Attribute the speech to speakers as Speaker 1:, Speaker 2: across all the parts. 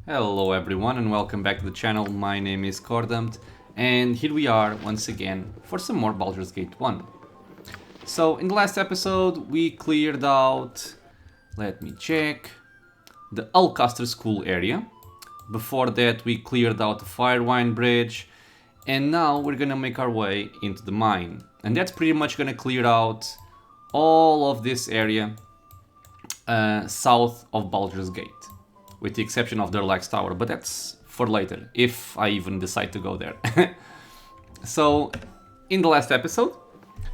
Speaker 1: Hello everyone and welcome back to the channel. My name is Cordumt and here we are once again for some more Baldur's Gate 1. So in the last episode we cleared out, let me check, the Ulcaster School area. Before that we cleared out the Firewine Bridge and now we're gonna make our way into the mine. And that's pretty much gonna clear out all of this area south of Baldur's Gate, with the exception of Durlax Tower, but that's for later, if I even decide to go there. So, in the last episode,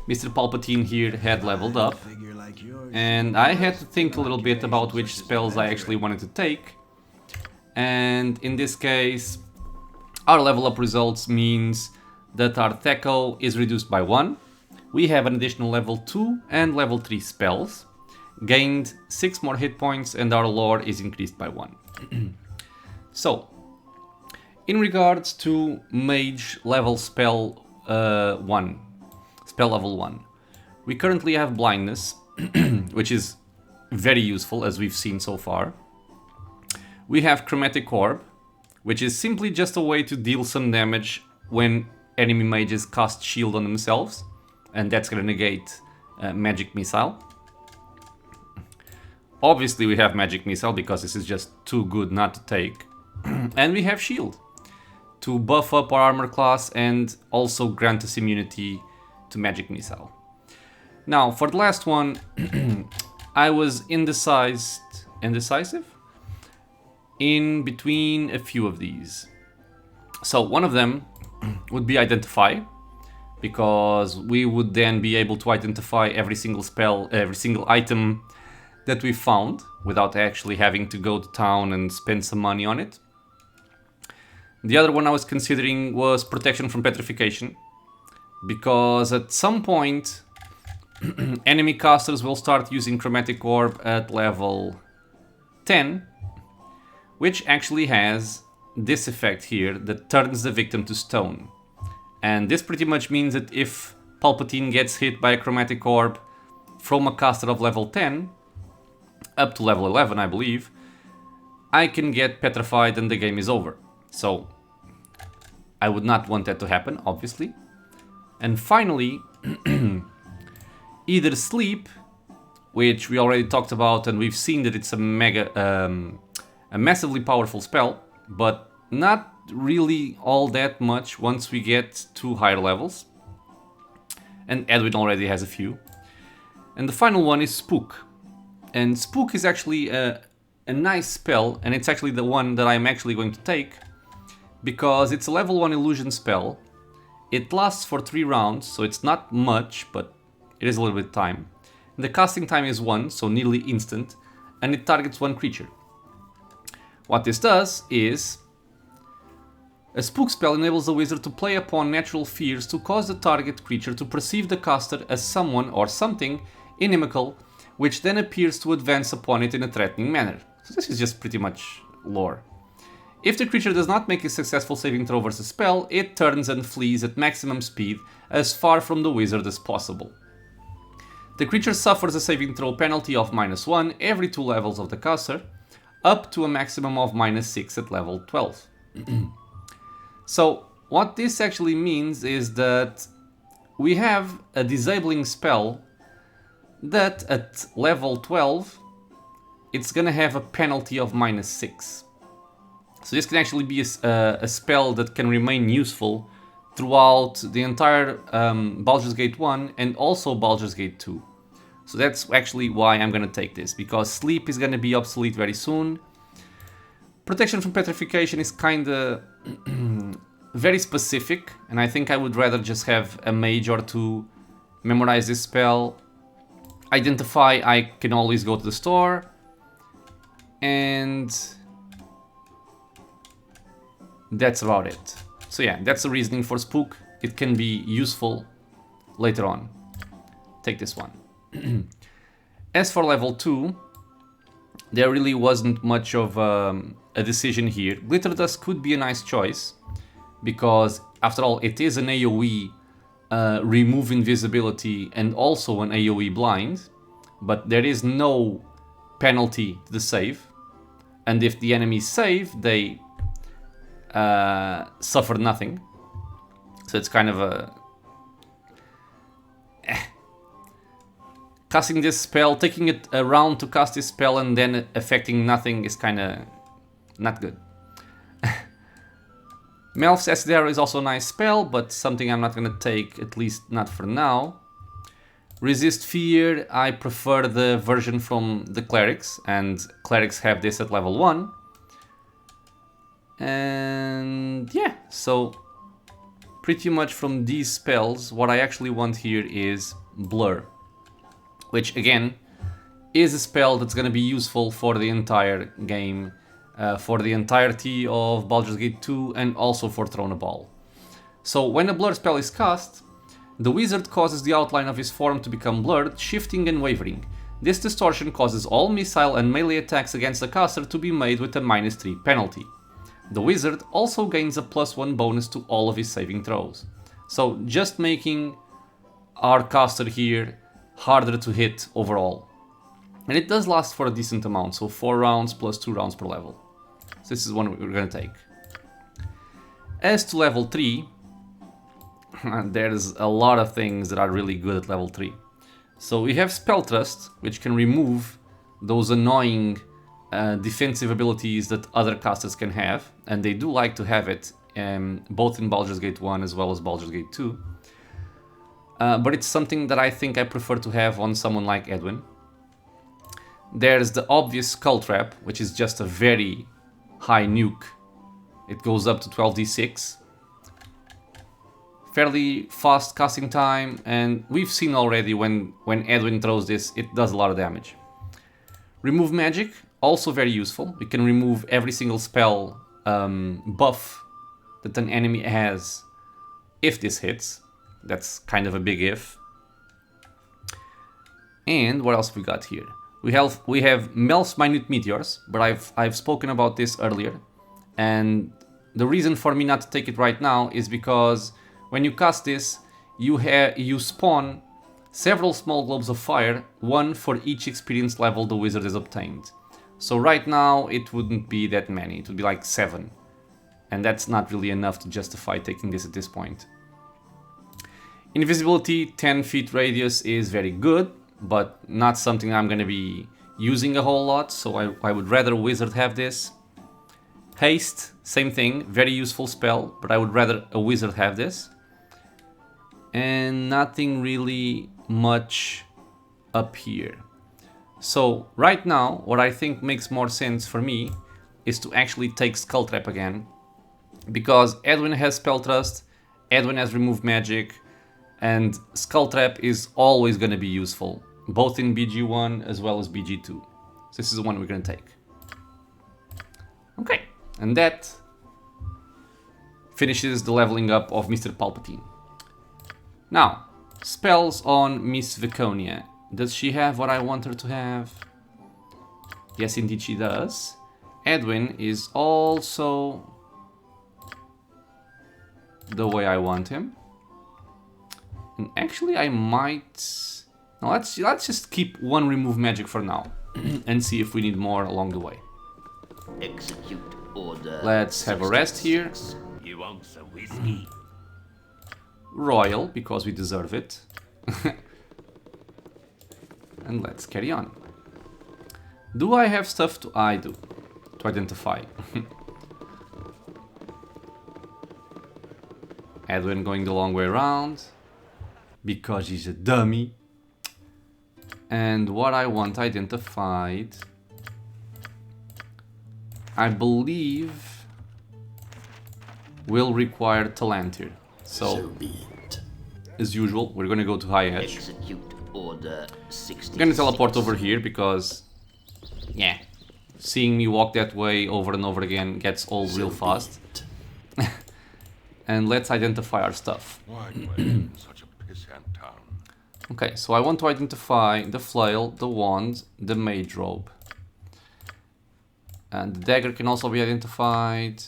Speaker 1: Mr. Palpatine here had leveled up, and I had to think a little bit about which spells I actually wanted to take. And in this case, our level up results means that our Theco is reduced by 1. We have an additional level 2 and level 3 spells, gained 6 more hit points, and our lore is increased by 1. So, in regards to mage level spell 1, spell level 1, we currently have blindness, which is very useful as we've seen so far. We have chromatic orb, which is simply just a way to deal some damage when enemy mages cast shield on themselves, and that's gonna negate magic missile. Obviously we have magic missile because this is just too good not to take. And we have shield to buff up our armor class and also grant us immunity to magic missile. Now for the last one, I was indecisive in between a few of these. So one of them would be identify, because we would then be able to identify every single spell, every single item that we found without actually having to go to town and spend some money on it. The other one I was considering was protection from petrification, because at some point enemy casters will start using chromatic orb at level 10, which actually has this effect here that turns the victim to stone. And this pretty much means that if Palpatine gets hit by a chromatic orb from a caster of level 10, up to level 11 I believe, I can get petrified and the game is over. So I would not want that to happen, obviously. And finally, either sleep, which we already talked about and we've seen that it's a massively powerful spell, but not really all that much once we get to higher levels. And Edwin already has a few. And the final one is spook. And spook is actually a nice spell, and it's actually the one that I'm actually going to take, because it's a level 1 illusion spell. It lasts for 3 rounds, so it's not much, but it is a little bit of time. And the casting time is 1, so nearly instant, and it targets 1 creature. What this does is, a spook spell enables the wizard to play upon natural fears to cause the target creature to perceive the caster as someone or something inimical, which then appears to advance upon it in a threatening manner. So this is just pretty much lore. If the creature does not make a successful saving throw versus spell, it turns and flees at maximum speed as far from the wizard as possible. The creature suffers a saving throw penalty of -1 every 2 levels of the caster, up to a maximum of -6 at level 12. So what this actually means is that we have a disabling spell that at level 12 it's gonna have a penalty of -6. So this can actually be a spell that can remain useful throughout the entire Baldur's Gate 1 and also Baldur's Gate 2. So that's actually why I'm gonna take this, because sleep is gonna be obsolete very soon. Protection from petrification is kinda very specific, and I think I would rather just have a mage or two memorize this spell. Identify, I can always go to the store, and that's about it. So yeah, that's the reasoning for spook. It can be useful later on. Take this one. As for level 2, there really wasn't much of a decision here. Glitter Dust could be a nice choice, because after all it is an AoE remove invisibility and also an AoE blind, but there is no penalty to the save. and if the enemies save, they suffer nothing. So it's kind of a... Casting this spell, taking it a round to cast this spell and then affecting nothing is kind of not good. Melf's Acid Arrow is also a nice spell, but something I'm not going to take, at least not for now. Resist Fear, I prefer the version from the Clerics, and Clerics have this at level 1. And yeah, so pretty much from these spells, what I actually want here is Blur, which again is a spell that's going to be useful for the entire game, for the entirety of Baldur's Gate 2 and also for Throne of Ball. So when a Blur spell is cast, the wizard causes the outline of his form to become blurred, shifting and wavering. This distortion causes all missile and melee attacks against the caster to be made with a -3 penalty. The wizard also gains a +1 bonus to all of his saving throws. So just making our caster here harder to hit overall. And it does last for a decent amount, so 4 rounds plus 2 rounds per level. So this is one we're gonna take. As to level 3, there's a lot of things that are really good at level 3. So we have Spell Thrust, which can remove those annoying defensive abilities that other casters can have, and they do like to have it both in Baldur's Gate 1 as well as Baldur's Gate 2. But it's something that I think I prefer to have on someone like Edwin. There's the obvious Skull Trap, which is just a very high nuke. It goes up to 12d6. Fairly fast casting time, and we've seen already when Edwin throws this, it does a lot of damage. Remove Magic, also very useful. You can remove every single spell buff that an enemy has if this hits. That's kind of a big if. And what else have we got here? We have Melf's Minute Meteors, but I've spoken about this earlier. And the reason for me not to take it right now is because when you cast this, you spawn several small globes of fire, one for each experience level the wizard has obtained. So right now it wouldn't be that many, it would be like 7. And that's not really enough to justify taking this at this point. Invisibility, 10 feet radius is very good, but not something I'm going to be using a whole lot, so I would rather a wizard have this. Haste, same thing, very useful spell, but I would rather a wizard have this. And nothing really much up here. So right now, what I think makes more sense for me is to actually take Skull Trap again, because Edwin has Spell Thrust, Edwin has Remove Magic, and Skull Trap is always going to be useful, both in BG1 as well as BG2. So this is the one we're going to take. Okay, and that finishes the leveling up of Mr. Palpatine. Now, spells on Miss Viconia. Does she have what I want her to have? Yes, indeed she does. Edwin is also the way I want him. And actually I might... No, let's just keep one Remove Magic for now and see if we need more along the way.
Speaker 2: Execute order.
Speaker 1: Let's have a rest here.
Speaker 2: You want some whiskey?
Speaker 1: Royal, because we deserve it. And let's carry on. Do I have stuff to... I do. To identify. Edwin going the long way around. Because he's a dummy. And what I want identified... I believe... will require Talantir. So
Speaker 2: be it.
Speaker 1: As usual, we're gonna go to High Edge.
Speaker 2: Execute order 66.
Speaker 1: I'm gonna teleport over here because... yeah. Seeing me walk that way over and over again gets old real fast. And let's identify our stuff.
Speaker 3: Why do I live in such a pissant town?
Speaker 1: Okay, so I want to identify the flail, the wand, the mage robe. And the dagger can also be identified.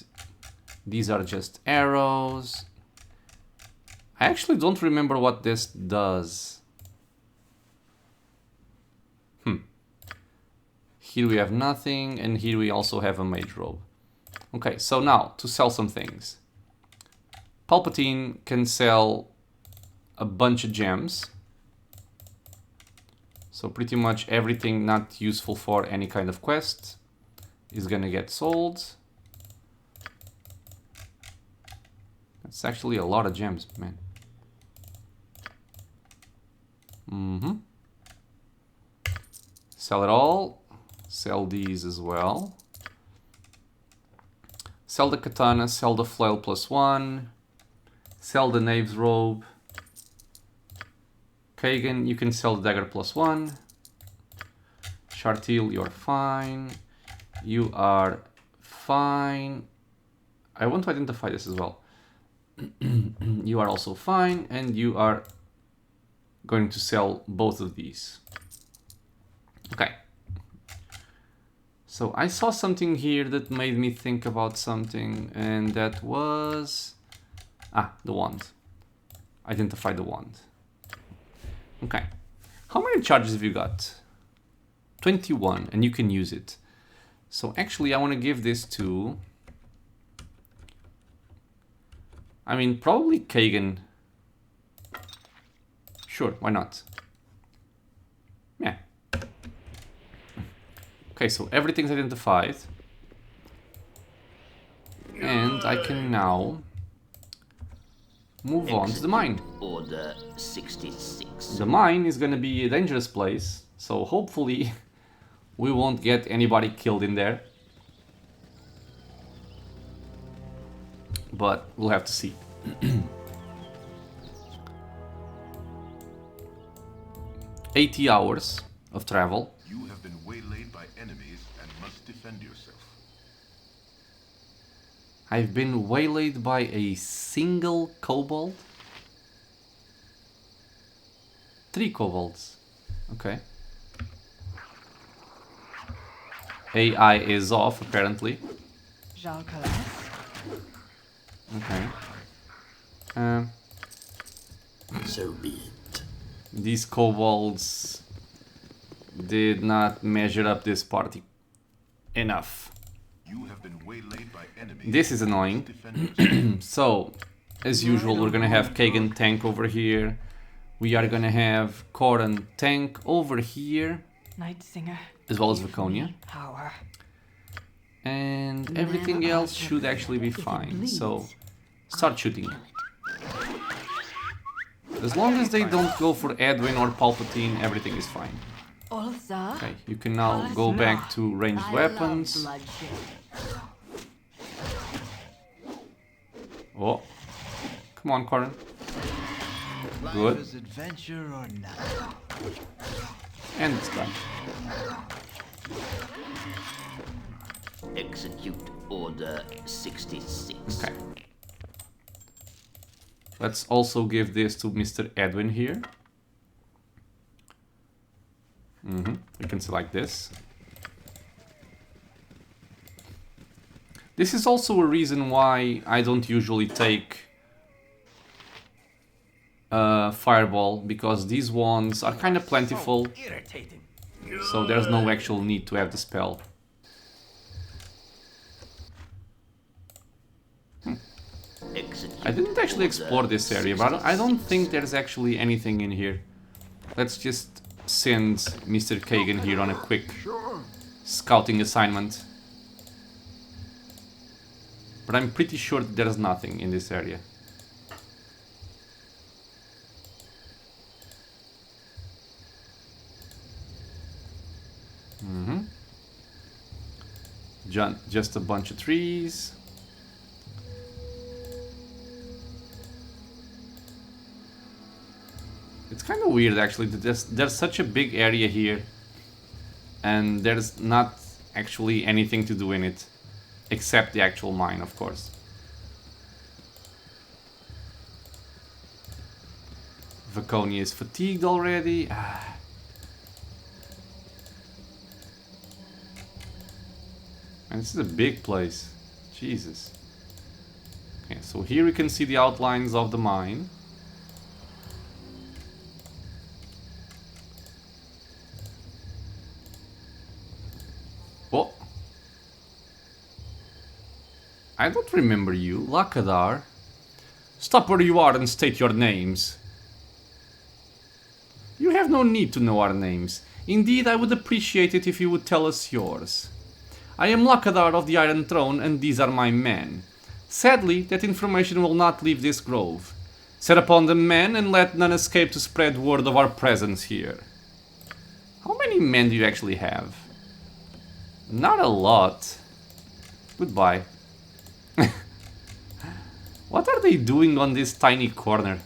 Speaker 1: These are just arrows. I actually don't remember what this does. Here we have nothing, and here we also have a mage robe. Okay, so now, to sell some things. Palpatine can sell a bunch of gems. So pretty much everything not useful for any kind of quest is gonna get sold. That's actually a lot of gems, man. Sell it all. Sell these as well. Sell the katana, sell the flail +1. Sell the knave's robe. Kagan, you can sell the dagger +1. Shartil, you're fine. You are fine. I want to identify this as well. You are also fine, and you are going to sell both of these. Okay. So I saw something here that made me think about something, and that was... the wand. Identify the wand. Okay. How many charges have you got? 21, and you can use it. So actually I want to give this to... I mean, probably Kagan. Sure, why not? Yeah. Okay, so everything's identified. And I can now move on to the mine.
Speaker 2: Order 66.
Speaker 1: The mine is gonna be a dangerous place, so hopefully we won't get anybody killed in there. But we'll have to see. 80 hours of travel.
Speaker 3: You have been waylaid by enemies and must defend yourself.
Speaker 1: I've been waylaid by a single kobold. 3 kobolds. Okay. AI is off, apparently. Okay.
Speaker 2: So be it.
Speaker 1: These kobolds did not measure up this party enough.
Speaker 3: You have been waylaid by enemies.
Speaker 1: This is annoying.
Speaker 3: Defend yourself.
Speaker 1: So, as usual, we're gonna have Kagan tank over here. We are gonna have Koran tank over here,
Speaker 4: Night Singer.
Speaker 1: as well as Viconia.
Speaker 4: Power.
Speaker 1: And everything else should actually be fine. So, start shooting. As long as they don't go for Edwin or Palpatine, everything is fine. Okay, you can now go back to ranged weapons. Oh, come on, Koran. Good.
Speaker 5: Adventure or not.
Speaker 1: And it's done.
Speaker 2: Execute Order 66.
Speaker 1: Okay. Let's also give this to Mr. Edwin here. We can select this. This is also a reason why I don't usually take Fireball, because these ones are kind of plentiful, so there's no actual need to have the spell. I didn't actually explore this area, but I don't think there's actually anything in here. Let's just send Mr. Kagan here on a quick scouting assignment. But I'm pretty sure that there's nothing in this area. Just a bunch of trees. It's kind of weird actually that there's such a big area here and there's not actually anything to do in it except the actual mine, of course. Viconia is fatigued already. And this is a big place. Jesus. Okay, so here we can see the outlines of the mine. I don't remember you. Lakadar. Stop where you are and state your names. You have no need to know our names. Indeed, I would appreciate it if you would tell us yours. I am Lakadar of the Iron Throne, and these are my men. Sadly, that information will not leave this grove. Set upon them, men, and let none escape to spread word of our presence here. How many men do you actually have? Not a lot. Goodbye. What are they doing on this tiny corner?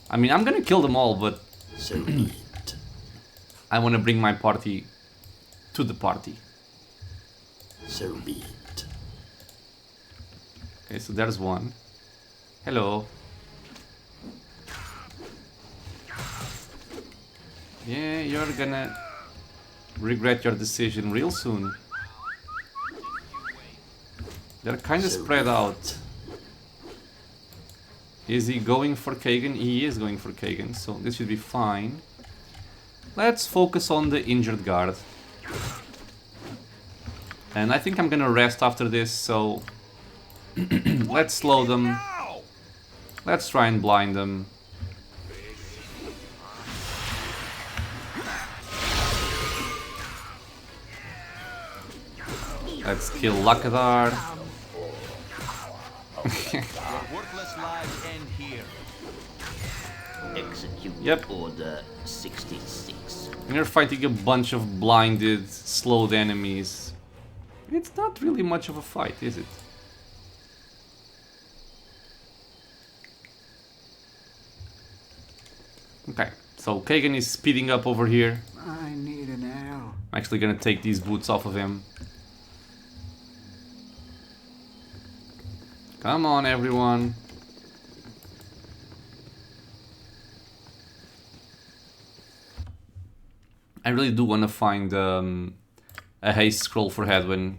Speaker 1: I mean, I'm gonna kill them all, but
Speaker 2: So be it.
Speaker 1: I want to bring my party to the party.
Speaker 2: So be it.
Speaker 1: Okay, so there's one. Hello. Yeah, you're gonna regret your decision real soon. They're kind of spread out. Is he going for Kagan? He is going for Kagan, so this should be fine. Let's focus on the injured guard. And I think I'm gonna rest after this, so let's slow them. Let's try and blind them. Let's kill Lakadar.
Speaker 5: Worthless lives end here.
Speaker 2: Execute
Speaker 1: Yep.
Speaker 2: Order 66.
Speaker 1: And you're fighting a bunch of blinded, slowed enemies. It's not really much of a fight, is it? Okay, so Kagan is speeding up over here.
Speaker 5: I need an arrow.
Speaker 1: I'm actually gonna take these boots off of him. Come on, everyone. I really do want to find a haste scroll for Edwin.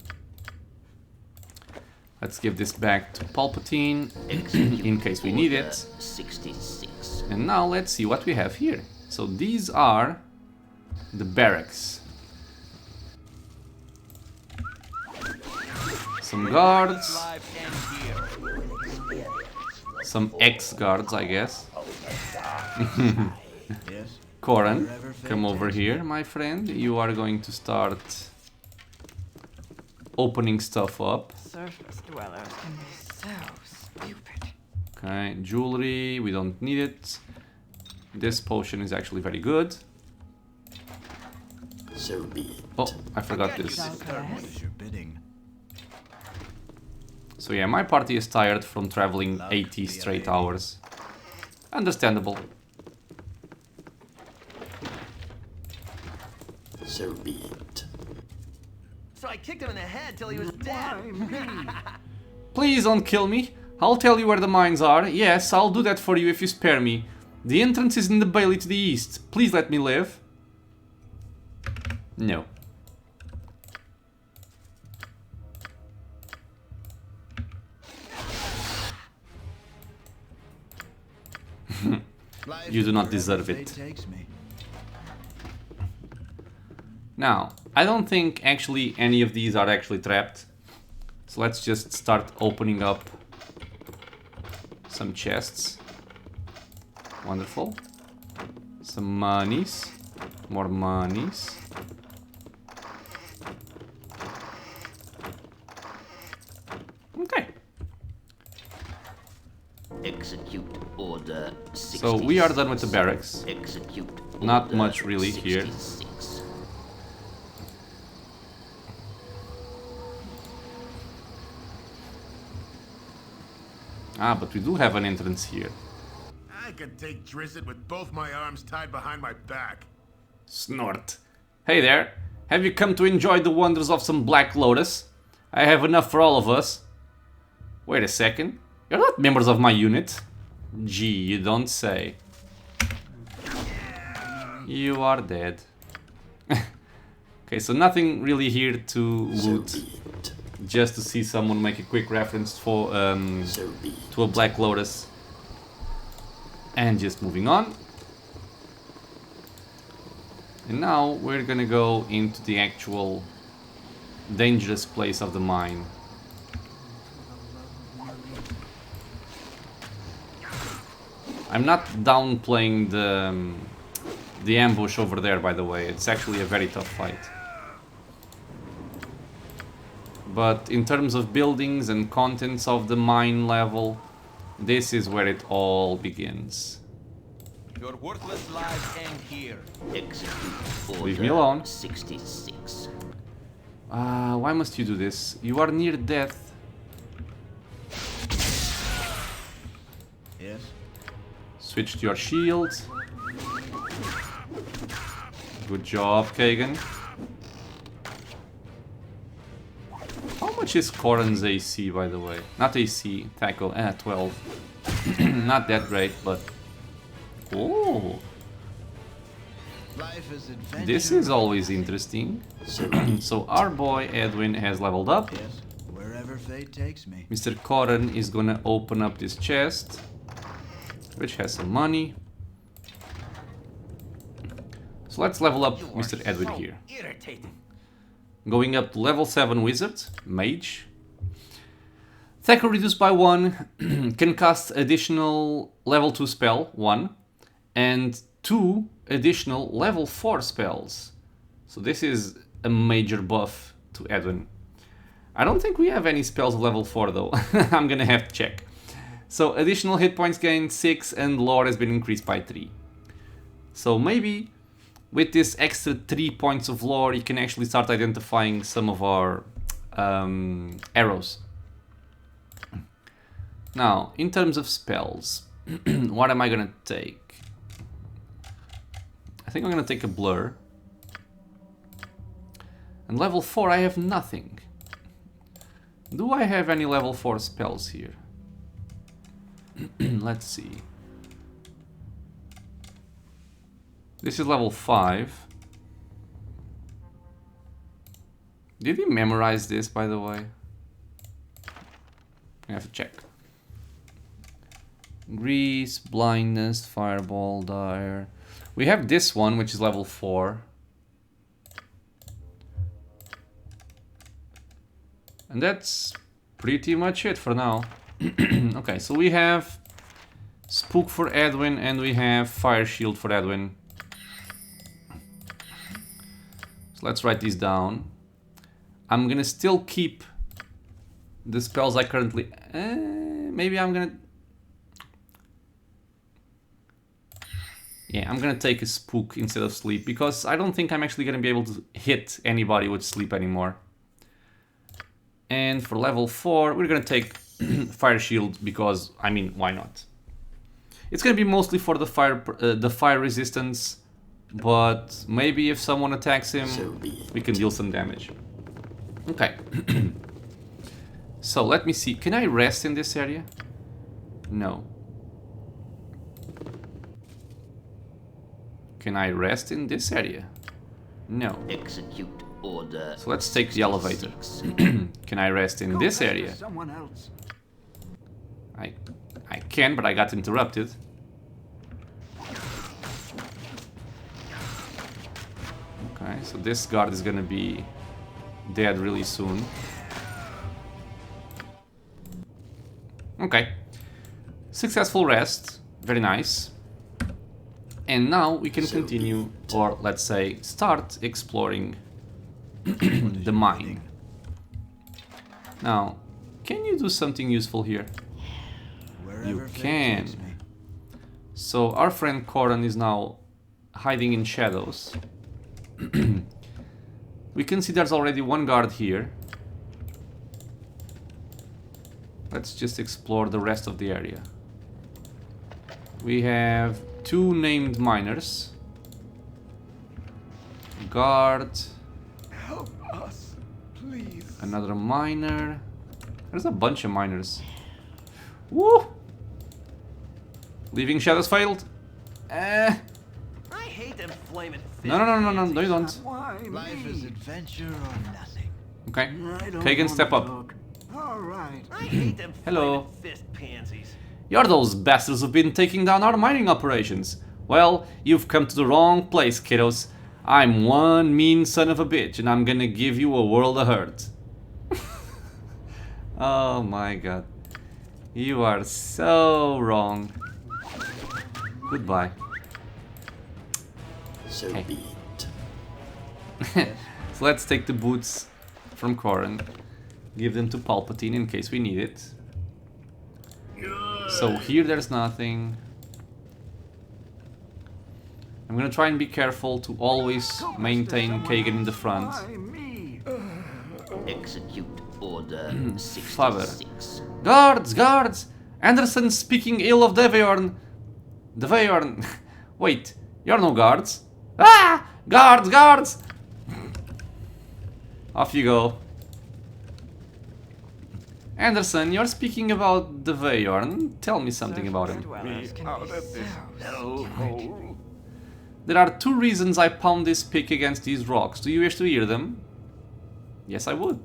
Speaker 1: Let's give this back to Palpatine in case we need
Speaker 2: Order
Speaker 1: it.
Speaker 2: 66.
Speaker 1: And now let's see what we have here. So these are the barracks. Some guards.
Speaker 5: Lives end here.
Speaker 1: Some ex-guards, I guess.
Speaker 5: Yes.
Speaker 1: Corin, come over here, my friend. You are going to start opening stuff up.
Speaker 4: Surface dwellers can be so stupid.
Speaker 1: Okay, jewelry, we don't need it. This potion is actually very good.
Speaker 2: So be it.
Speaker 1: Oh, I forgot this.
Speaker 5: What is your bidding?
Speaker 1: So yeah, my party is tired from traveling 80 straight hours. Understandable.
Speaker 2: So be it.
Speaker 6: So I kicked him in the head till he was dead.
Speaker 1: Please don't kill me. I'll tell you where the mines are. Yes, I'll do that for you if you spare me. The entrance is in the bailey to the east. Please let me live. No. You do not deserve it.
Speaker 5: Takes me.
Speaker 1: Now, I don't think actually any of these are actually trapped. So let's just start opening up some chests. Wonderful. Some monies. More monies. Okay.
Speaker 2: Execute Order 66.
Speaker 1: So we are done with the barracks.
Speaker 2: Execute
Speaker 1: Not
Speaker 2: Order
Speaker 1: much really here.
Speaker 2: 66.
Speaker 1: Ah, but we do have an entrance here.
Speaker 3: I can take Drizzt with both my arms tied behind my back.
Speaker 1: Snort. Hey there. Have you come to enjoy the wonders of some Black Lotus? I have enough for all of us. Wait a second. You're not members of my unit. Gee, you don't say. You are dead. Okay, so nothing really here to
Speaker 2: So
Speaker 1: loot.
Speaker 2: be it.
Speaker 1: Just to see someone make a quick reference for
Speaker 2: So be it.
Speaker 1: to a Black Lotus. And just moving on. And now we're gonna go into the actual dangerous place of the mine. I'm not downplaying the ambush over there, by the way. It's actually a very tough fight. But in terms of buildings and contents of the mine level, this is where it all begins.
Speaker 5: Your worthless lives end here.
Speaker 2: Execute order
Speaker 1: Leave me alone.
Speaker 2: 66.
Speaker 1: Why must you do this? You are near death.
Speaker 5: Yes.
Speaker 1: Switch to your shield. Good job, Kagan. How much is Coran's AC, by the way? Not AC, tackle. 12. Not that great, but... Oh!
Speaker 5: Life is adventure.
Speaker 1: This is always interesting. So our boy Edwin has leveled up.
Speaker 5: Yes. Wherever fate takes me.
Speaker 1: Mr. Coran is gonna open up this chest, which has some money. So let's level up Mr. Edwin here.
Speaker 6: Irritating.
Speaker 1: Going up to level 7 wizard, mage. Tackle reduced by 1, can cast additional level 2 spell, 1, and 2 additional level 4 spells. So this is a major buff to Edwin. I don't think we have any spells of level 4 though. I'm gonna have to check. So additional hit points gained 6 and lore has been increased by 3. So maybe with this extra 3 points of lore, you can actually start identifying some of our arrows. Now, in terms of spells, what am I gonna take? I think I'm gonna take a blur. And level 4, I have nothing. Do I have any level 4 spells here? Let's see. This is level 5. Did he memorize this, by the way? I have to check. Grease, blindness, fireball, dire. We have this one, which is level 4. And that's pretty much it for now. Okay, so we have Spook for Edwin and we have Fire Shield for Edwin. So let's write these down. I'm gonna still keep the spells I currently... maybe I'm gonna... Yeah, I'm gonna take a Spook instead of Sleep, because I don't think I'm actually gonna be able to hit anybody with Sleep anymore. And for level 4, we're gonna take Fire Shield, because, I mean, why not? It's gonna be mostly for the fire resistance, but maybe if someone attacks him, we can deal some damage. Okay. So let me see. Can I rest in this area? No. Can I rest in this area? No.
Speaker 2: Execute order.
Speaker 1: So let's take the elevator.
Speaker 2: 66.
Speaker 1: Can I rest in this area?
Speaker 5: Someone else.
Speaker 1: I can, but I got interrupted. Okay, so this guard is gonna be dead really soon. Okay. Successful rest. Very nice. And now we can continue, or let's say, start exploring the mine. Now, can you do something useful here? You can. So our friend Coran is now hiding in shadows. We can see there's already one guard here. Let's just explore the rest of the area. We have 2 named miners. Guard.
Speaker 6: Help us, please.
Speaker 1: Another miner. There's a bunch of miners. Woo! Leaving shadows failed.
Speaker 6: I hate them flaming fish.
Speaker 1: No, you don't.
Speaker 5: Why life is adventure or nothing.
Speaker 1: Okay. Kagan, step up.
Speaker 5: All right.
Speaker 6: I hate them
Speaker 1: Hello.
Speaker 6: flaming fist pansies.
Speaker 1: You're those bastards who've been taking down our mining operations. Well, you've come to the wrong place, kiddos. I'm one mean son of a bitch, and I'm gonna give you a world of hurt. Oh my god. You are so wrong. Goodbye.
Speaker 2: So
Speaker 1: Okay.
Speaker 2: be it.
Speaker 1: So let's take the boots from Corrin. Give them to Palpatine in case we need it. So here there's nothing. I'm gonna try and be careful to always maintain Kagan in the front.
Speaker 5: Why me?
Speaker 2: Execute Order
Speaker 1: Father.
Speaker 2: 66.
Speaker 1: Guards! Guards! Anderson speaking ill of Deveorn. Deveorn. Wait, you're no guards. Ah! Guards! Guards! Off you go. Anderson, you're speaking about Deveorn. Tell me something about him.
Speaker 4: Dwellers can be so stupid.
Speaker 1: There are two reasons I pound this pick against these rocks. Do you wish to hear them? Yes, I would.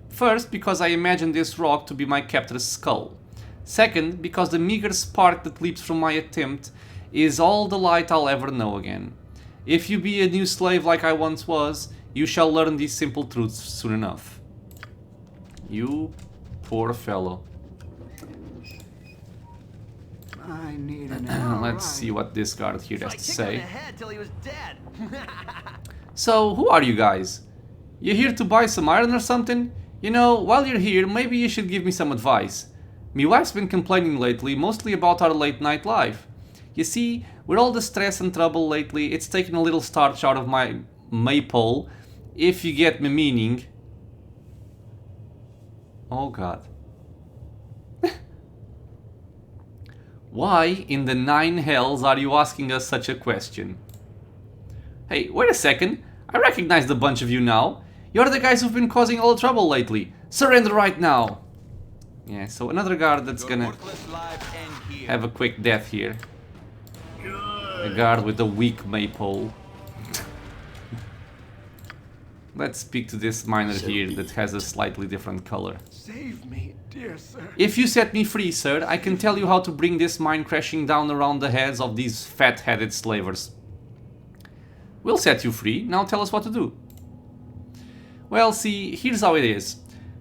Speaker 1: First, because I imagine this rock to be my captor's skull. Second, because the meager spark that leaps from my attempt is all the light I'll ever know again. If you be a new slave like I once was, you shall learn these simple truths soon enough. You poor fellow.
Speaker 5: I need an
Speaker 1: Let's see what this guard here
Speaker 6: So
Speaker 1: has
Speaker 6: I
Speaker 1: to
Speaker 6: kicked him in
Speaker 1: say.
Speaker 6: the head till he was dead.
Speaker 1: So, who are you guys? You here to buy some iron or something? You know, while you're here, maybe you should give me some advice. Me wife's been complaining lately, mostly about our late night life. You see, with all the stress and trouble lately, it's taken a little starch out of my maypole, if you get me meaning. Oh god. Why in the nine hells are you asking us such a question? Hey, wait a second. I recognize the bunch of you now. You're the guys who've been causing all the trouble lately. Surrender right now. Yeah, so another guard that's
Speaker 5: Your
Speaker 1: gonna
Speaker 5: worthless lives end here.
Speaker 1: have a quick death here. A guard with a weak maypole. Let's speak to this miner here that has a slightly different color.
Speaker 3: Save me, dear sir.
Speaker 1: If you set me free, sir, I can tell you how to bring this mine crashing down around the heads of these fat-headed slavers. We'll set you free. Now tell us what to do. Well, see, here's how it is.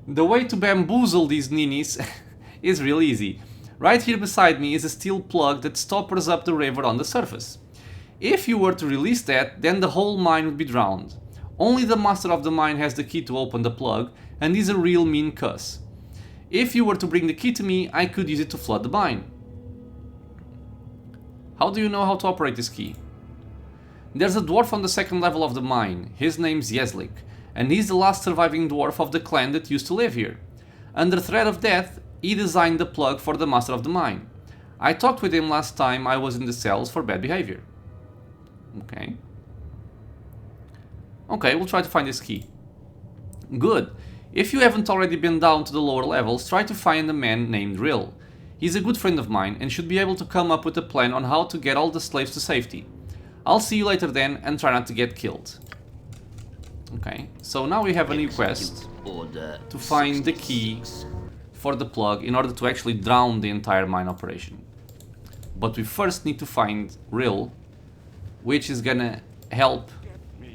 Speaker 1: The way to bamboozle these ninnies is real easy. Right here beside me is a steel plug that stoppers up the river on the surface. If you were to release that, then the whole mine would be drowned. Only the master of the mine has the key to open the plug, and he's a real mean cuss. If you were to bring the key to me, I could use it to flood the mine. How do you know how to operate this key? There's a dwarf on the second level of the mine. His name's Yeslik, and he's the last surviving dwarf of the clan that used to live here. Under threat of death, he designed the plug for the master of the mine. I talked with him last time I was in the cells for bad behavior. Okay. Okay, we'll try to find this key. Good. If you haven't already been down to the lower levels, try to find a man named Rill. He's a good friend of mine and should be able to come up with a plan on how to get all the slaves to safety. I'll see you later then, and try not to get killed. Okay, so now we have a new quest
Speaker 2: Order
Speaker 1: to find the key
Speaker 2: 66.
Speaker 1: for the plug in order to actually drown the entire mine operation. But we first need to find Rill, which is gonna help,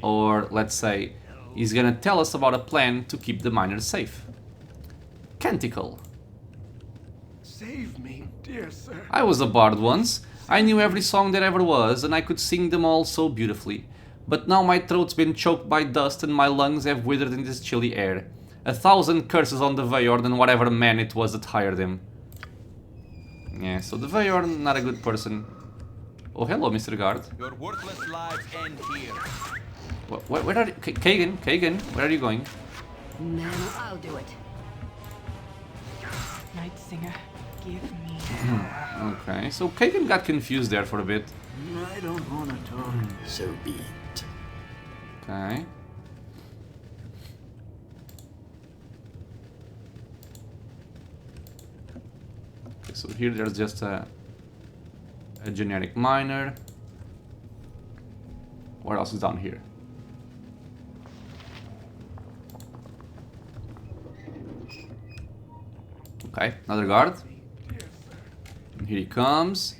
Speaker 1: or let's say, he's gonna tell us about a plan to keep the miners safe. Canticle.
Speaker 3: Save me, dear sir.
Speaker 1: I was a bard once. I knew every song there ever was, and I could sing them all so beautifully. But now my throat's been choked by dust and my lungs have withered in this chilly air. 1,000 curses on the Veyorn and whatever man it was that hired him. Yeah, so the Veyorn, not a good person. Oh, hello, Mr. Guard.
Speaker 5: Your worthless lives end here.
Speaker 1: Where are you? Kagan, where are you going?
Speaker 4: No, I'll do it. Night Singer, give me power.
Speaker 1: Okay, so Kagan got confused there for a bit.
Speaker 5: I don't want to talk.
Speaker 2: So be it.
Speaker 1: Okay. Okay, so here there's just a generic miner. What else is down here? Okay, another guard. And here he comes.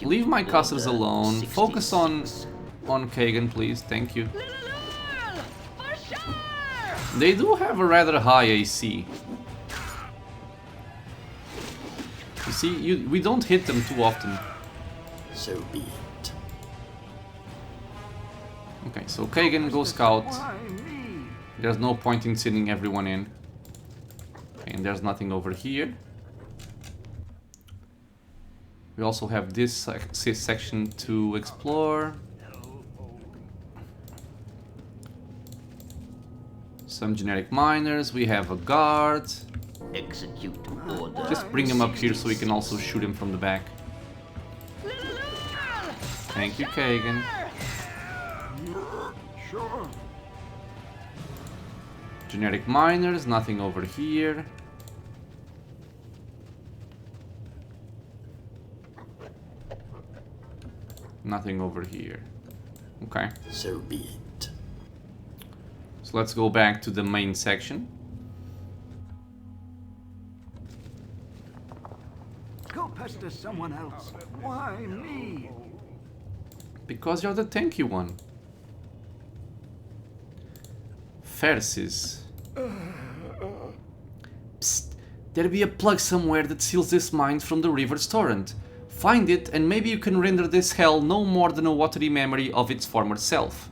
Speaker 1: Leave my casters alone. Focus on Kagan, please. Thank you. They do have a rather high AC. You see, we don't hit them too often.
Speaker 2: So be it.
Speaker 1: Okay, so Kagan, go scout.
Speaker 5: Why me?
Speaker 1: There's no point in sending everyone in. Okay, and there's nothing over here. We also have this section to explore. Some generic miners. We have a guard.
Speaker 2: Execute order.
Speaker 1: Just bring him up here so we can also shoot him from the back. Thank you, Kagan.
Speaker 5: Sure.
Speaker 1: Generic miners, nothing over here. Nothing over here. Okay.
Speaker 2: So be it.
Speaker 1: So let's go back to the main section.
Speaker 5: Go pester someone else. Why me?
Speaker 1: Because you're the tanky one. Verses. Psst. There be a plug somewhere that seals this mine from the river's torrent. Find it and maybe you can render this hell no more than a watery memory of its former self.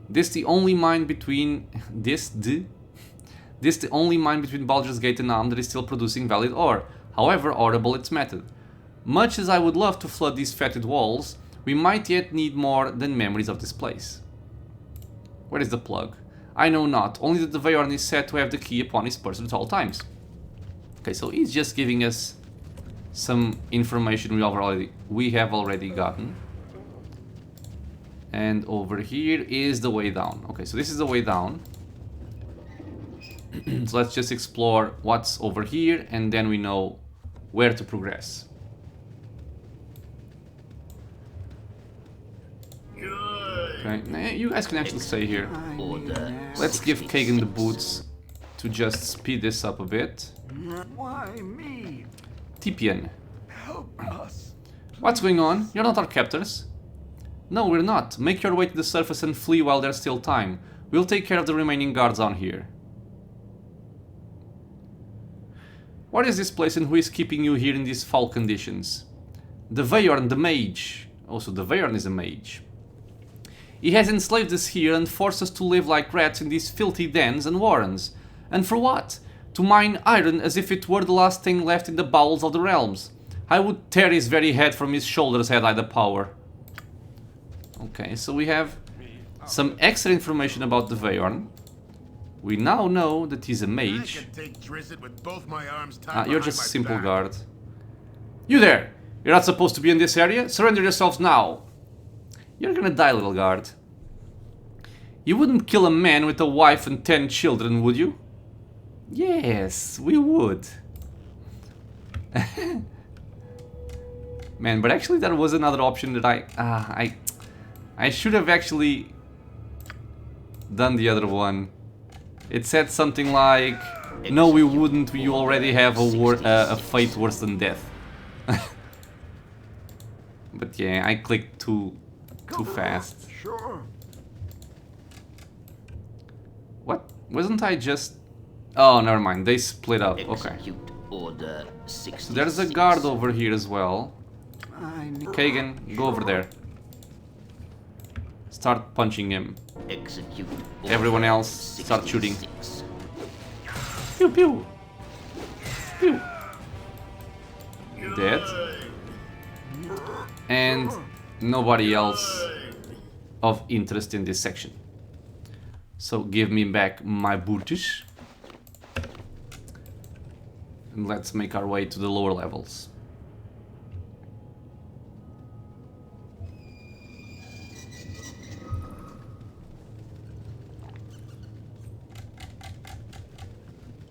Speaker 1: This the only mine between the only mine between Baldur's Gate and Amn that is still producing valid ore, however horrible its method. Much as I would love to flood these fetid walls, we might yet need more than memories of this place. Where is the plug? I know not, only that the Vayorn is said to have the key upon his person at all times. Okay, so he's just giving us some information we have already gotten. And over here is the way down. Okay, so this is the way down. So let's just explore what's over here and then we know where to progress. Okay, you guys can actually stay here.
Speaker 2: Order.
Speaker 1: Let's give Kagan the boots to just speed this up a bit.
Speaker 5: Why me?
Speaker 1: Tipian. What's going on? You're not our captors. No, we're not. Make your way to the surface and flee while there's still time. We'll take care of the remaining guards on here. What is this place and who is keeping you here in these foul conditions? The Vayorn, the mage. Also, the Vayorn is a mage. He has enslaved us here and forced us to live like rats in these filthy dens and warrens. And for what? To mine iron as if it were the last thing left in the bowels of the realms. I would tear his very head from his shoulders had I the power. Okay, so we have some extra information about the Vayorn. We now know that he's a
Speaker 3: I
Speaker 1: mage.
Speaker 3: can take Drizzt with both my arms tied
Speaker 1: You're
Speaker 3: behind
Speaker 1: just
Speaker 3: my
Speaker 1: a simple
Speaker 3: back.
Speaker 1: guard. You there! You're not supposed to be in this area. Surrender yourselves now. You're gonna die, little guard. You wouldn't kill a man with a wife and 10 children, would you? Yes, we would. Man, but actually there was another option that I should have actually done the other one. It said something like, no, we wouldn't, you already have a fate worse than death. But yeah, I clicked too fast.
Speaker 5: Sure.
Speaker 1: What? Wasn't I just... Oh, never mind, they split up, okay.
Speaker 2: Execute order 66.
Speaker 1: So there's a guard over here as well.
Speaker 5: I need...
Speaker 1: Kagan, go over there. Start punching him.
Speaker 2: Execute
Speaker 1: Everyone
Speaker 2: order
Speaker 1: else, start shooting.
Speaker 2: 66.
Speaker 1: Pew pew! Pew! Dead. And nobody else of interest in this section. So give me back my boots. And let's make our way to the lower levels.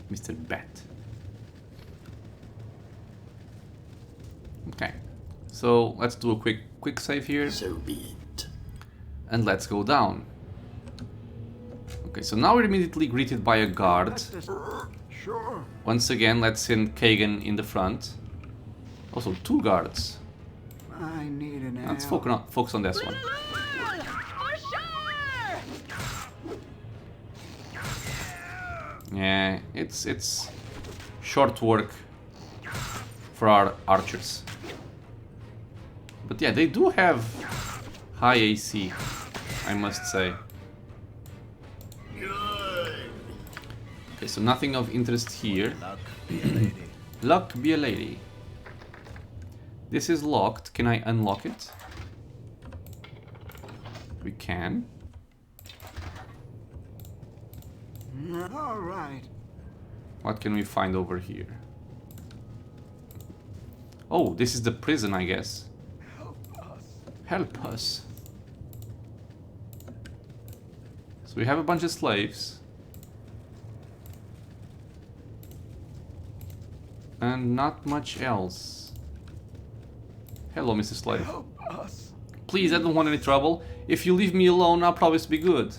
Speaker 1: Mr. Bat. Okay, so let's do a quick save here,
Speaker 2: So be it.
Speaker 1: and let's go down. Okay, so now we're immediately greeted by a guard.
Speaker 5: Sure.
Speaker 1: Once again, let's send Kagan in the front. Also, 2 guards.
Speaker 5: I need an
Speaker 1: Let's
Speaker 5: help.
Speaker 1: focus on this one.
Speaker 4: For sure!
Speaker 1: Yeah, it's short work for our archers. But yeah, they do have high AC, I must say. Okay, so nothing of interest here. Luck be a lady. This is locked. Can I unlock it? We can.
Speaker 5: All right.
Speaker 1: What can we find over here? Oh, this is the prison, I guess. Help us. So we have a bunch of slaves. And not much else. Hello, Mr. Slave. Please, I don't want any trouble. If you leave me alone, I'll promise to be good.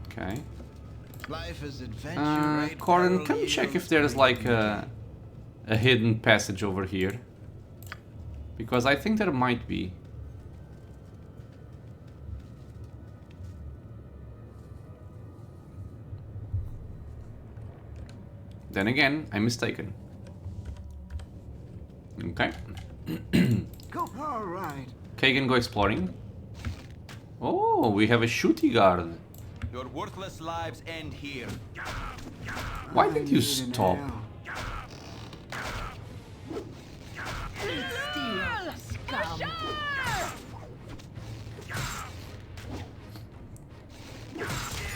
Speaker 1: Okay.
Speaker 7: Life is adventure,
Speaker 1: Corin, come check if there's like a hidden passage over here. Because I think there might be. Then again, I'm mistaken. Okay.
Speaker 5: Go. All right.
Speaker 1: Kagan, go exploring. Oh, we have a shooty guard.
Speaker 7: Your worthless lives end here.
Speaker 1: Why did you
Speaker 5: I need an
Speaker 1: stop?
Speaker 5: ale.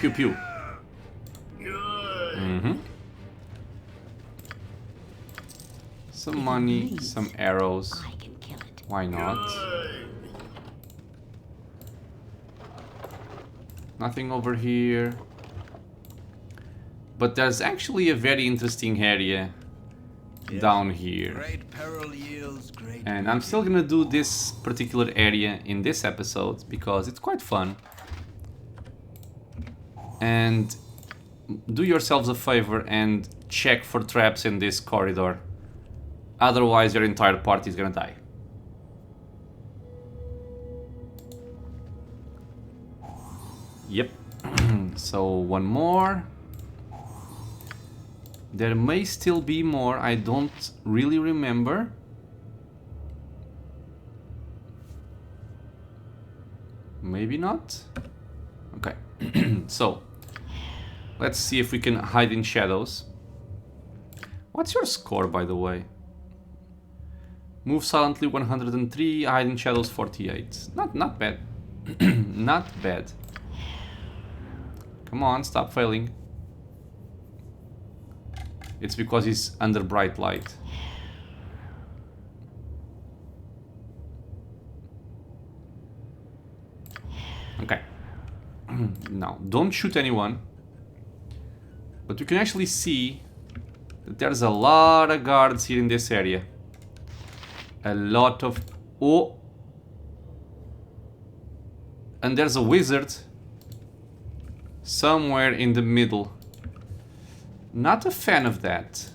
Speaker 1: Pew pew. Some money, some arrows.
Speaker 2: I can kill it.
Speaker 1: Why not? Nothing over here. But there's actually a very interesting area down here.
Speaker 7: Great peril yields great.
Speaker 1: And I'm still gonna do this particular area in this episode because it's quite fun. And do yourselves a favor and check for traps in this corridor. Otherwise your entire party is gonna die. Yep. So one more. There may still be more, I don't really remember. Maybe not? Okay. So, let's see if we can hide in shadows. What's your score, by the way? Move silently 103, hide in shadows 48. Not bad. Not bad. Come on, stop failing. It's because he's under bright light. Okay. Now, don't shoot anyone. But you can actually see that there's a lot of guards here in this area. A lot of... Oh! And there's a wizard somewhere in the middle. Not a fan of that.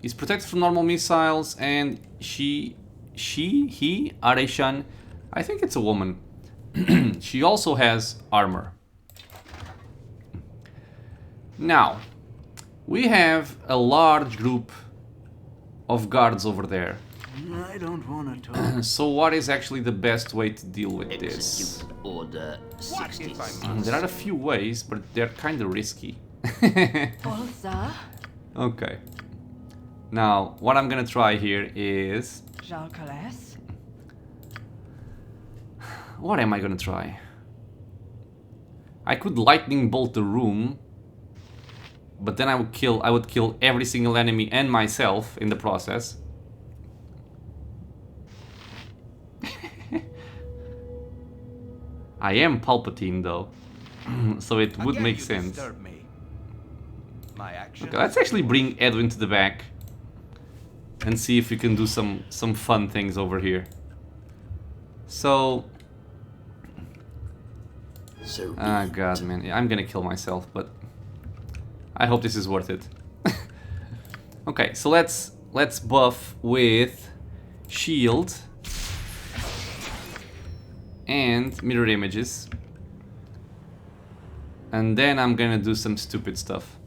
Speaker 1: He's protected from normal missiles and he, Aeration, I think it's a woman. She also has armor. Now, we have a large group of guards over there.
Speaker 5: I don't want to talk.
Speaker 1: So what is actually the best way to deal with this?
Speaker 2: Execute Order 66.
Speaker 1: There are a few ways, but they're kind of risky.
Speaker 4: All, sir.
Speaker 1: Okay. Now, what I'm gonna try here is...
Speaker 4: Jalcales.
Speaker 1: What am I gonna try? I could lightning bolt the room, but then I would kill every single enemy and myself in the process. I am Palpatine though, so it would make sense.
Speaker 7: My action.
Speaker 1: Okay, let's actually bring Edwin to the back and see if we can do some fun things over here. So,
Speaker 2: So
Speaker 1: ah god man, yeah, I'm gonna kill myself, but I hope this is worth it. Okay, so let's buff with shield and mirror images, and then I'm gonna do some stupid stuff.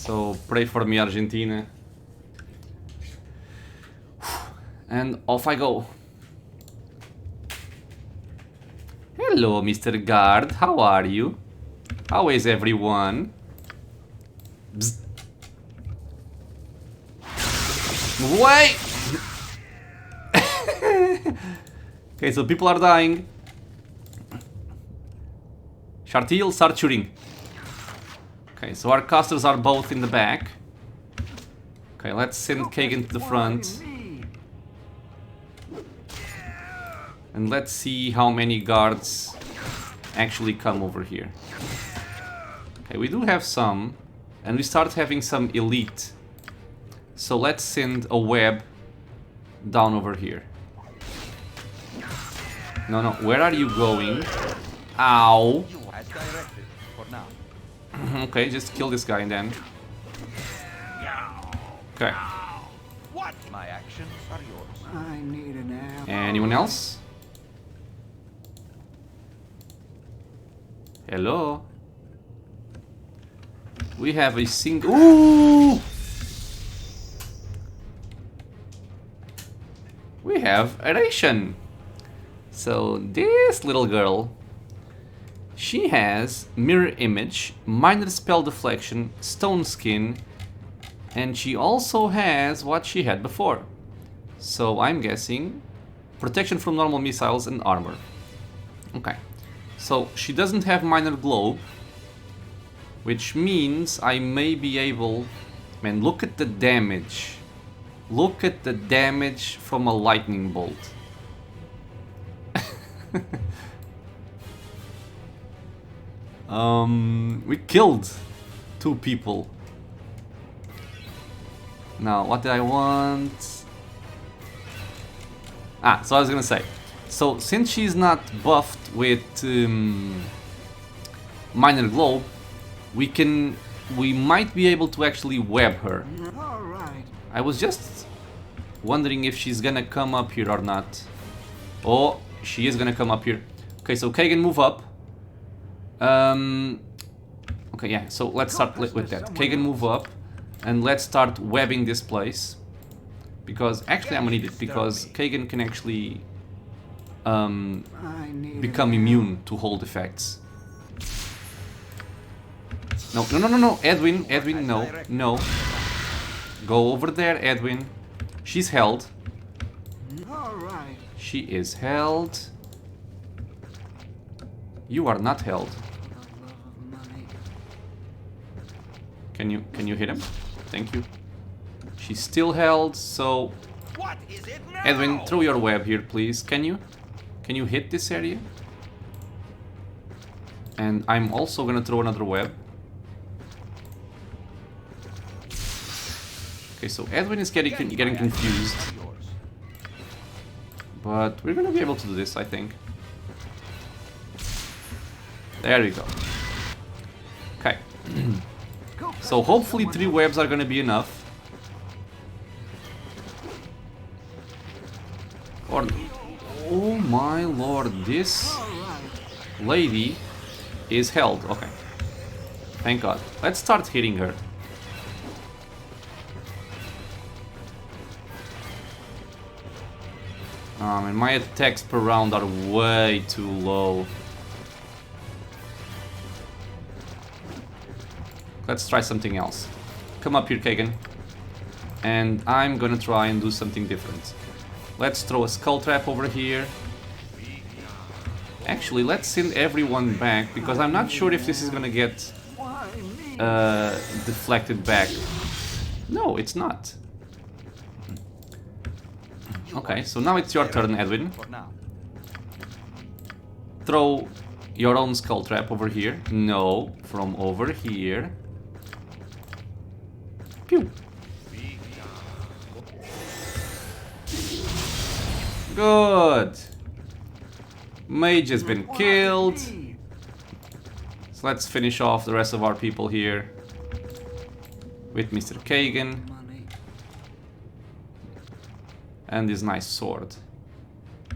Speaker 1: So pray for me, Argentina. And off I go. Hello, Mr. Guard. How are you? How is everyone? Bzz. Wait! Okay, so people are dying. Shartil, start shooting. Okay, so our casters are both in the back. Okay, let's send Kagan to the front. And let's see how many guards actually come over here. Okay, we do have some. And we start having some elite. So let's send a web down over here. No, no, where are you going? Ow.
Speaker 7: As directed for now.
Speaker 1: Okay, just kill this guy then. Okay.
Speaker 7: What? My actions are yours.
Speaker 5: I need an ammo.
Speaker 1: Anyone else? Hello? We have a single... Ooh! We have Aeration. So this little girl, she has mirror image, minor spell deflection, stone skin, and she also has what she had before. So I'm guessing protection from normal missiles and armor. Okay, so she doesn't have minor globe, which means I may be able... Man, look at the damage. Look at the damage from a lightning bolt. We killed 2 people. Now, what did I want? So I was gonna say. So, since she's not buffed with minor globe, we might be able to actually web her.
Speaker 5: All right.
Speaker 1: I was just wondering if she's gonna come up here or not. Oh, she is gonna come up here. Okay, so Kagan, move up. Okay, yeah, so let's start with that. Kagan, move up. And let's start webbing this place. Because, actually I'm gonna need it, because Kagan can actually
Speaker 5: I need
Speaker 1: become
Speaker 5: an
Speaker 1: immune to hold effects. No, no, no, no, no, Edwin, no, no. Go over there, Edwin. She's held.
Speaker 5: All right.
Speaker 1: She is held. You are not held.
Speaker 5: For the love of money.
Speaker 1: Can you hit him? Thank you. She's still held, so
Speaker 7: What is it now?
Speaker 1: Edwin, throw your web here, please. Can you? Can you hit this area? And I'm also gonna throw another web. Okay, so Edwin is getting confused.
Speaker 7: Yours.
Speaker 1: But we're gonna be able to do this, I think. There we go. Okay. So hopefully 3 webs are gonna be enough. Or... Oh my lord, this lady is held. Okay. Thank God. Let's start hitting her. And my attacks per round are way too low. Let's try something else. Come up here, Kagan. And I'm gonna try and do something different. Let's throw a skull trap over here. Actually, let's send everyone back, because I'm not sure if this is gonna get
Speaker 5: Why me?
Speaker 1: deflected back. No, it's not. Okay, so now it's your turn, Edwin.
Speaker 7: For now.
Speaker 1: Throw your own skull trap over here. No, from over here. Pew. Good. Mage has been killed. So let's finish off the rest of our people here with Mr. Kagan
Speaker 5: Money.
Speaker 1: and this nice sword.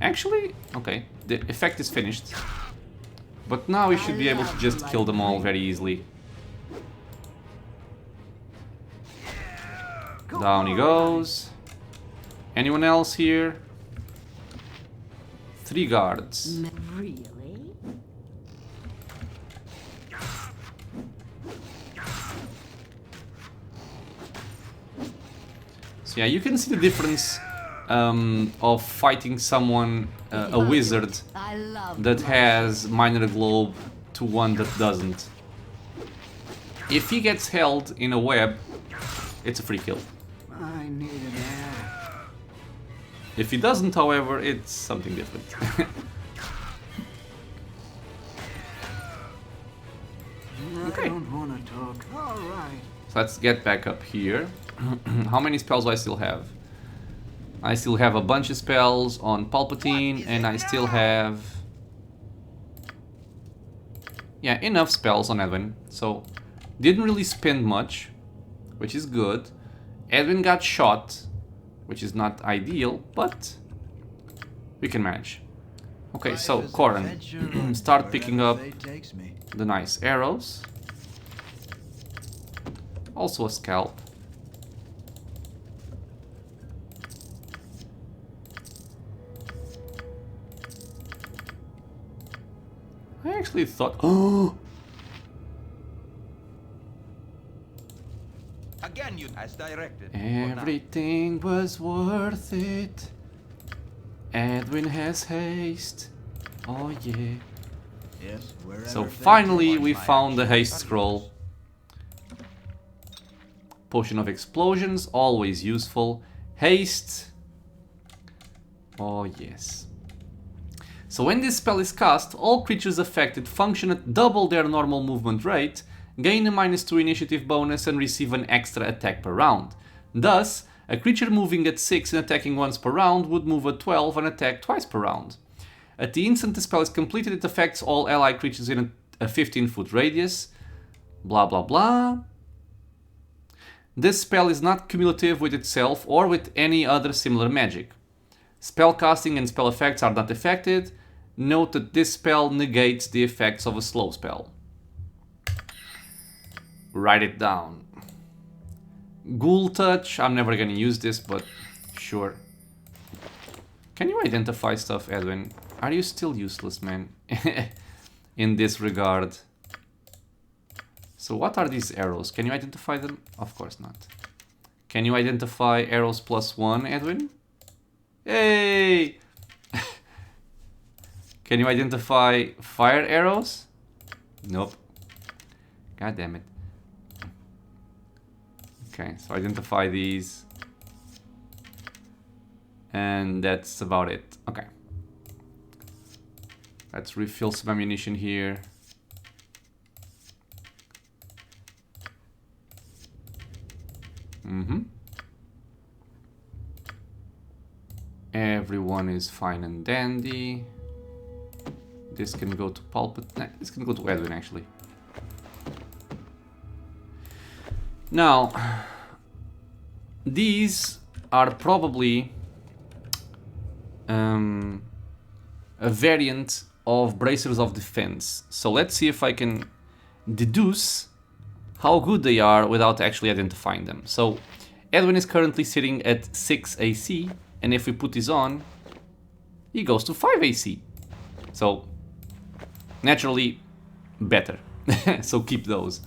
Speaker 1: Actually, okay, the effect is finished. But now we should be able to just kill them all very easily. Down he goes. Anyone else here? 3 guards.
Speaker 2: Really?
Speaker 1: So yeah, you can see the difference of fighting someone, a wizard,
Speaker 2: I love
Speaker 1: that has minor globe to one that doesn't. If he gets held in a web, it's a free kill.
Speaker 5: I need an air.
Speaker 1: If he doesn't, however, it's something different.
Speaker 5: I don't want to talk. All right.
Speaker 1: So let's get back up here. How many spells do I still have? I still have a bunch of spells on Palpatine, and I still have... yeah, enough spells on Edwin. So, didn't really spend much, which is good. Edwin got shot, which is not ideal, but we can manage. Okay, so Corin, start picking up the nice arrows. Also a scalp. I actually thought... oh!
Speaker 7: Again, you as directed. for now.
Speaker 1: Everything was worth it. Edwin has haste. Oh yeah.
Speaker 8: Yes, wherever
Speaker 1: So
Speaker 8: they
Speaker 1: finally
Speaker 8: go.
Speaker 1: we found the haste scroll. Potion of explosions, always useful. Haste. Oh yes. So when this spell is cast, all creatures affected function at double their normal movement rate, gain a -2 initiative bonus and receive an extra attack per round. Thus, a creature moving at 6 and attacking once per round would move at 12 and attack twice per round. At the instant the spell is completed, it affects all allied creatures in a 15-foot radius. Blah blah blah. This spell is not cumulative with itself or with any other similar magic. Spellcasting and spell effects are not affected. Note that this spell negates the effects of a slow spell. Write it down. Ghoul Touch, I'm never gonna use this, but sure. Can you identify stuff, Edwin? Are you still useless, man? In this regard. So what are these arrows? Can you identify them? Of course not. Can you identify arrows +1, Edwin? Hey! Can you identify fire arrows? Nope. God damn it. Okay, so identify these. And that's about it. Okay. Let's refill some ammunition here. Everyone is fine and dandy. This can go to Palpatine. This can go to Edwin, actually. Now, these are probably a variant of Bracers of Defense. So let's see if I can deduce how good they are without actually identifying them. So Edwin is currently sitting at 6 AC, and if we put this on, he goes to 5 AC. So naturally better. So keep those.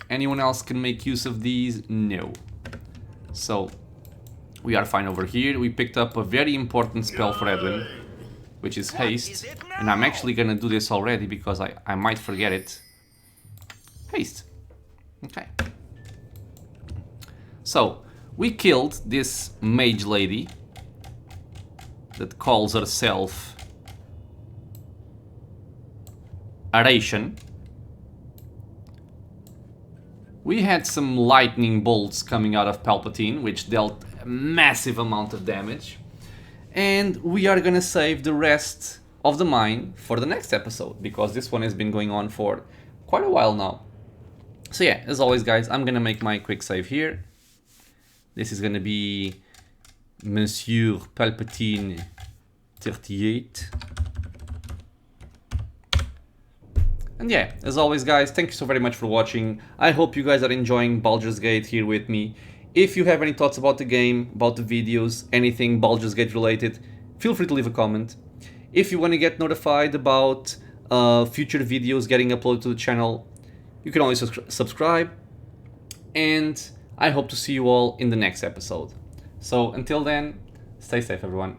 Speaker 1: Anyone else can make use of these? No. So we are fine over here. We picked up a very important spell for Edwin, which is haste. And I'm actually gonna do this already because I might forget it. Haste. Okay. So we killed this mage lady that calls herself Aeration. We had some lightning bolts coming out of Palpatine, which dealt a massive amount of damage. And we are gonna save the rest of the mine for the next episode, because this one has been going on for quite a while now. So yeah, as always guys, I'm gonna make my quick save here. This is gonna be Monsieur Palpatine 38. And yeah, as always guys, thank you so very much for watching. I hope you guys are enjoying Baldur's Gate here with me. If you have any thoughts about the game, about the videos, anything Baldur's Gate related, feel free to leave a comment. If you want to get notified about future videos getting uploaded to the channel, you can always subscribe. And I hope to see you all in the next episode. So until then, stay safe everyone.